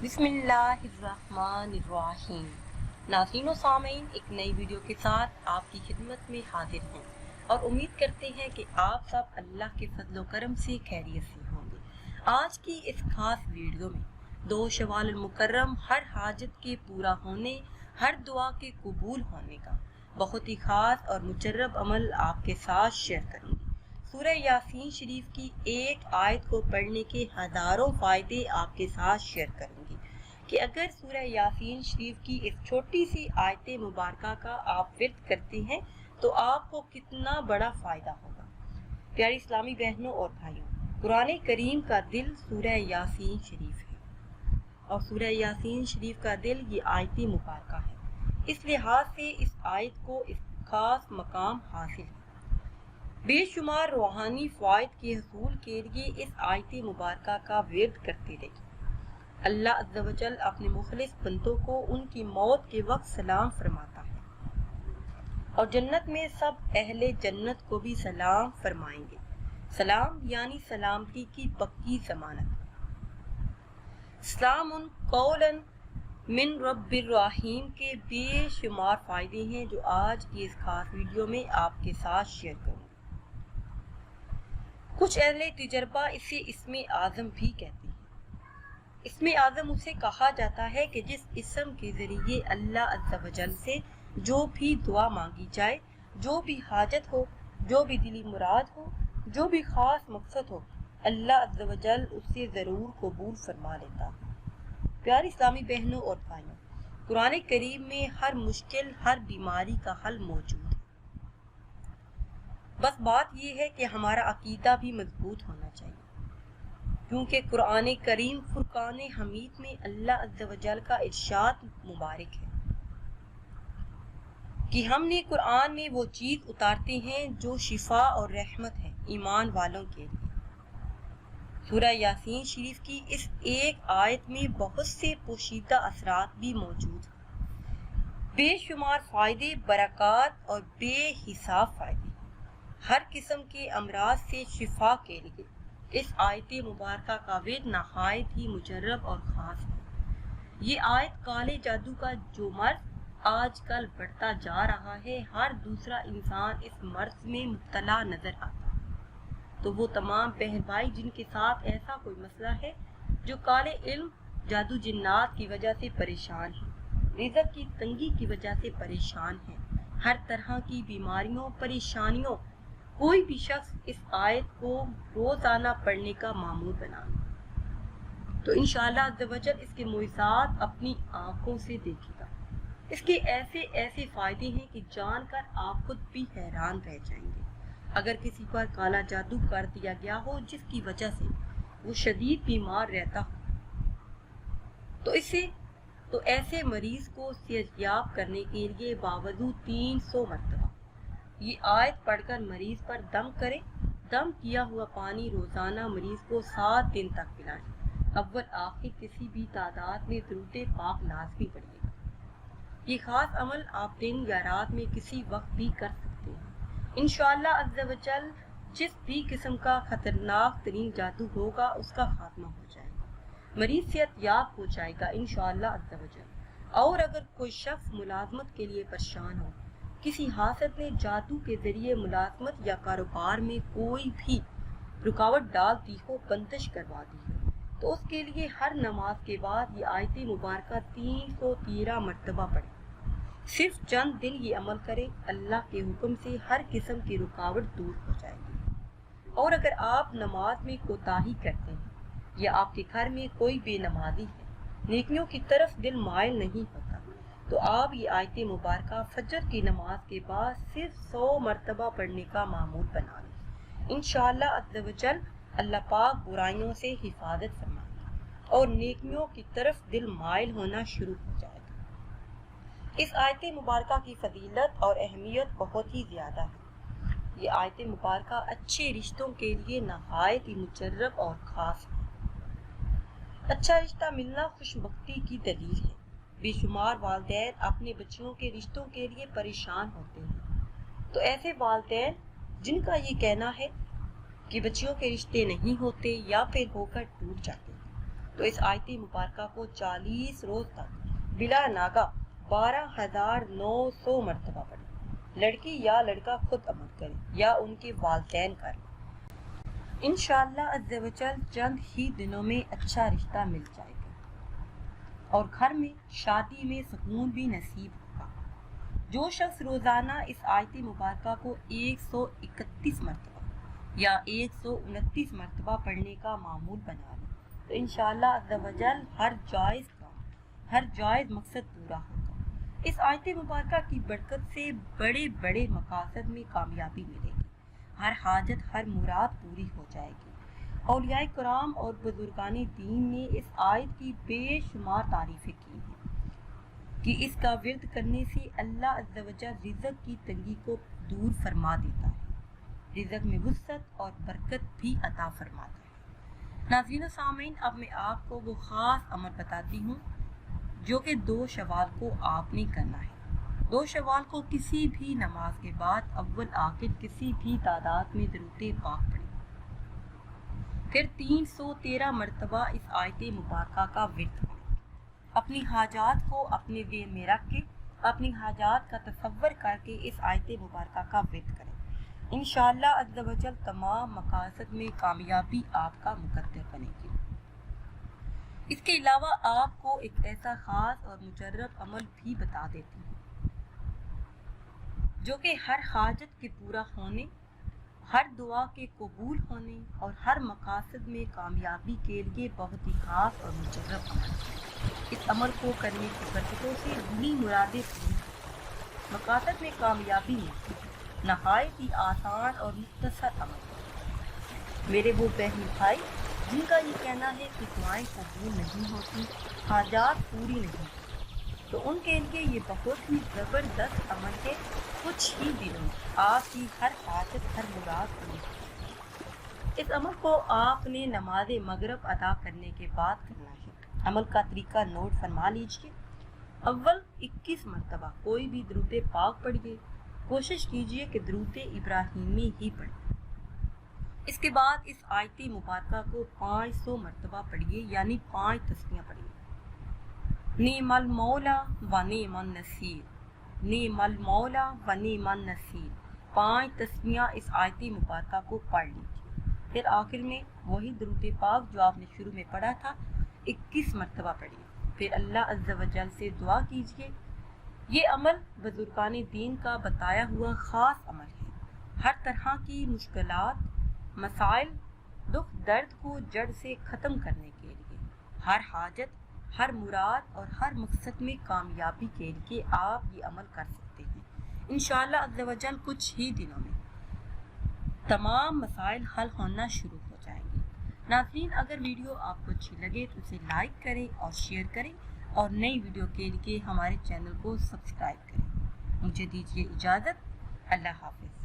बिस्मिल्लाहिर्रहमानिर्रहीम। नाज़रीन व सामीन, एक नई वीडियो के साथ आपकी खिदमत में हाजिर हैं और उम्मीद करते हैं कि आप सब अल्लाह के फजल करम से खैरियत से होंगे। आज की इस खास वीडियो में 2 शवाल मुकर्रम हर हाजत के पूरा होने, हर दुआ के कबूल होने का बहुत ही खास और मुजर्रब अमल आपके साथ शेयर करूँगी। सूरह यासीन शरीफ की एक आयत को पढ़ने के हज़ारों फ़ायदे आपके साथ शेयर करूँगी कि अगर सूरह यासीन शरीफ की इस छोटी सी आयत मुबारका का आप विर्द करते हैं तो आपको कितना बड़ा फ़ायदा होगा। प्यारी इस्लामी बहनों और भाइयों, कुरान करीम का दिल सूरह यासीन शरीफ है और सूरह यासीन शरीफ का दिल ये आयत मुबारका है। इस लिहाज से इस आयत को इस खास मकाम हासिल है। बेशुमार रूहानी फ़वाइद के हसूल के लिए इस आयत मुबारका का विर्द करते रहिए। अल्लाह अज़्ज़ा व जल अपने मुखलिस बंदों को उनकी मौत के वक्त सलाम फरमाता है और जन्नत में सब अहले जन्नत को भी सलाम फरमाएंगे। सलाम यानी सलामती की पक्की ज़मानत। सलामुन कौलन मिन रब्बिर रहीम के बेशुमार फ़ायदे हैं जो आज की इस खास वीडियो में आपके साथ शेयर करूँगी। कुछ अहले तजर्बा इसे इस्मे आज़म भी कहते हैं। इस्मे आज़म उसे कहा जाता है कि जिस इस्म के ज़रिए अल्लाह अज़्ज़ा व जल से जो भी दुआ मांगी जाए, जो भी हाजत हो, जो भी दिली मुराद हो, जो भी ख़ास मकसद हो, अल्लाह अज़्ज़ा व जल उससे ज़रूर कबूल फरमा लेता है। प्यारी इस्लामी बहनों और भाइयों, कुरान करीम में हर मुश्किल, हर बीमारी का हल मौजूद है। बस बात यह है कि हमारा अकीदा भी मजबूत होना चाहिए, क्योंकि कुरान करीम फुरकान हमीद में अल्लाह अज़्ज़ा व जल का इरशाद मुबारक है कि हमने कुरान में वो चीज़ उतारते हैं जो शिफा और रहमत है ईमान वालों के लिए। सूरह यासीन शरीफ की इस एक आयत में बहुत से पोशीदा असरात भी मौजूद हैं, बेशुमार फ़ायदे, बरक़ात और बेहिसाब फ़ायदे। हर किस्म के अमराज से शिफा के लिए इस आयत मुबारका का विर्द नहायत ही मुजर्रब और ख़ास है। ये आयत काले जादू का जो मर्ज आजकल बढ़ता जा रहा है, हर दूसरा इंसान इस मर्ज में मुब्तला नजर आता है। तो वो तमाम बहन भाई जिनके साथ ऐसा कोई मसला है, जो काले इल्म, जादू, जिन्नात की वजह से परेशान है, रिज़्क़ की तंगी की वजह से परेशान है, हर तरह की बीमारियों, परेशानियों, कोई भी शख्स इस आयत को रोजाना पढ़ने का मामूल बना तो इंशाअल्लाह अज़्ज़ा व जल इसके मुइज़ात अपनी आंखों से देखेगा। इसके ऐसे ऐसे फायदे हैं कि जानकर आप खुद भी हैरान रह जाएंगे। अगर किसी पर काला जादू कर दिया गया हो, जिसकी वजह से वो शदीद बीमार रहता हो, तो ऐसे मरीज को सेहतयाब करने के लिए बावजूद 300 मरतबा ये आयत पढ़कर मरीज पर दम करें। दम किया हुआ पानी रोजाना मरीज को 7 दिन तक पिलाएं। अव्वल आखिर किसी भी तादाद में दुरूद पाक लाजमी पढ़िएगा। ये खास अमल आप दिन या रात में किसी वक्त भी कर सकते हैं। इंशाअल्लाह अज़्ज़ा व जल जिस भी किस्म का खतरनाक तरीन जादू होगा उसका खात्मा हो जाएगा, मरीज सेहतयाब हो जाएगा इंशाअल्लाह अज़्ज़ा व जल। और अगर कोई शख्स मुलाजमत के लिए परेशान हो, किसी हासद ने जादू के जरिए मुलाजमत या कारोबार में कोई भी रुकावट डाल दी हो, बंदिश करवा दी हो, तो उसके लिए हर नमाज के बाद ये आयत मुबारका 313 मरतबा पढ़े। सिर्फ चंद दिन ये अमल करें, अल्लाह के हुक्म से हर किस्म की रुकावट दूर हो जाएगी। और अगर आप नमाज में कोताही करते हैं या आपके घर में कोई बेनमाजी है, नेकियों की तरफ दिल मायल नहीं होता, तो आप ये आयत मुबारका फजर की नमाज के बाद सिर्फ 100 मरतबा पढ़ने का मामूल बना लें। इंशाअल्लाह अज़्ज़ा व जल अल्लाह पाक बुराइयों से हिफाजत फरमाएगा और नेकियों की तरफ दिल मायल होना शुरू हो जाएगा। इस आयत मुबारका की फजीलत और अहमियत बहुत ही ज़्यादा है। ये आयत मुबारका अच्छे रिश्तों के लिए नहायत ही मुजर्रब और ख़ास है। अच्छा रिश्ता मिलना खुशबख्ती की दलील है। बेशुमार वालिदैन अपने बच्चों के रिश्तों के लिए परेशान होते हैं, तो ऐसे वालिदैन जिनका ये कहना है कि बच्चियों के रिश्ते नहीं होते या फिर होकर टूट जाते हैं, تو اس آیت مبارکہ کو 40 روز تک بلا ناگا 12,900 مرتبہ پڑھیں۔ لڑکی یا لڑکا خود عمل کرے یا ان کے والدین کریں، انشاءاللہ عز و جل چند ہی دنوں میں اچھا رشتہ مل جائے گا اور گھر میں شادی میں سکون بھی نصیب ہوگا۔ جو شخص روزانہ اس آیت مبارکہ کو 131 مرتبہ یا 129 مرتبہ پڑھنے کا معمول بنا لے تو انشاءاللہ عز و جل ہر جائز کام، ہر جائز مقصد پورا ہوگا۔ اس آیت مبارکہ کی برکت سے بڑے بڑے مقاصد میں کامیابی ملے گی، ہر حاجت، ہر مراد پوری ہو جائے گی۔ اولیاء کرام اور بزرگان دین نے اس آیت کی بے شمار تعریفیں کی ہیں کہ اس کا ورد کرنے سے اللہ عز و جل رزق کی تنگی کو دور فرما دیتا ہے، رزق میں وسعت اور برکت بھی عطا فرماتا ہے۔ ناظرین و سامعین، اب میں آپ کو وہ خاص عمل بتاتی ہوں جو کہ 2 شوال کو آپ نے کرنا ہے۔ 2 شوال کو کسی بھی نماز کے بعد اول آخر کسی بھی تعداد میں درود پاک پڑھیں، پھر 313 مرتبہ اس آیت مبارکہ کا ورد کریں۔ اپنی حاجات کو اپنے ذہن میں رکھ کے، اپنی حاجات کا تصور کر کے اس آیت مبارکہ کا ورد کریں۔ انشاءاللہ عز و جل تمام مقاصد میں کامیابی آپ کا مقدر بنے گی۔ اس کے علاوہ آپ کو ایک ایسا خاص اور مجرب عمل بھی بتا دیتی ہوں جو کہ ہر حاجت کے پورا ہونے، ہر دعا کے قبول ہونے اور ہر مقاصد میں کامیابی کے لیے بہت ہی خاص اور مجرب عمل ہے۔ اس عمل کو کرنے کی برکتوں سے دینی مرادیں پوری، مقاصد میں کامیابی ملتی ہے۔ نہایت ہی آسان اور مختصر عمل ہے۔ میرے وہ بہن بھائی جن کا یہ کہنا ہے کہ دعائیں قبول نہیں ہوتی، حاجات پوری نہیں ہوتی، تو ان کے لیے یہ بہت ہی زبردست عمل ہے۔ کچھ ہی دنوں میں آپ کی ہر حاجت، ہر مراد پوری ہوگی۔ اس عمل کو آپ نے نماز مغرب ادا کرنے کے بعد کرنا ہے۔ عمل کا طریقہ نوٹ فرما لیجیے۔ اول 21 مرتبہ کوئی بھی درود پاک پڑھیے، کوشش کیجیے کہ درود ابراہیمی ہی پڑھیں۔ اس کے بعد اس آیت مبارکہ کو 500 مرتبہ پڑھیے، یعنی 5 تسبیحاں پڑھیے۔ نعم المولا و نعم النصیر، نعم المولا و نعم النصیر، 5 تسبیحاں اس آیت مبارکہ کو پڑھ لیجیے۔ پھر آخر میں وہی درود پاک جو آپ نے شروع میں پڑھا تھا 21 مرتبہ پڑھیے، پھر اللہ عز و جل سے دعا کیجیے۔ یہ عمل بزرگان دین کا بتایا ہوا خاص عمل ہے، ہر طرح کی مشکلات، مسائل، دکھ درد کو جڑ سے ختم کرنے کے لیے، ہر حاجت، ہر مراد اور ہر مقصد میں کامیابی کے لیے آپ یہ عمل کر سکتے ہیں۔ انشاءاللہ عز و جل کچھ ہی دنوں میں تمام مسائل حل ہونا شروع ہو جائیں گے۔ ناظرین، اگر ویڈیو آپ کو اچھی لگے تو اسے لائک کریں اور شیئر کریں اور نئی ویڈیو کے لیے ہمارے چینل کو سبسکرائب کریں۔ مجھے دیجیے اجازت، اللہ حافظ۔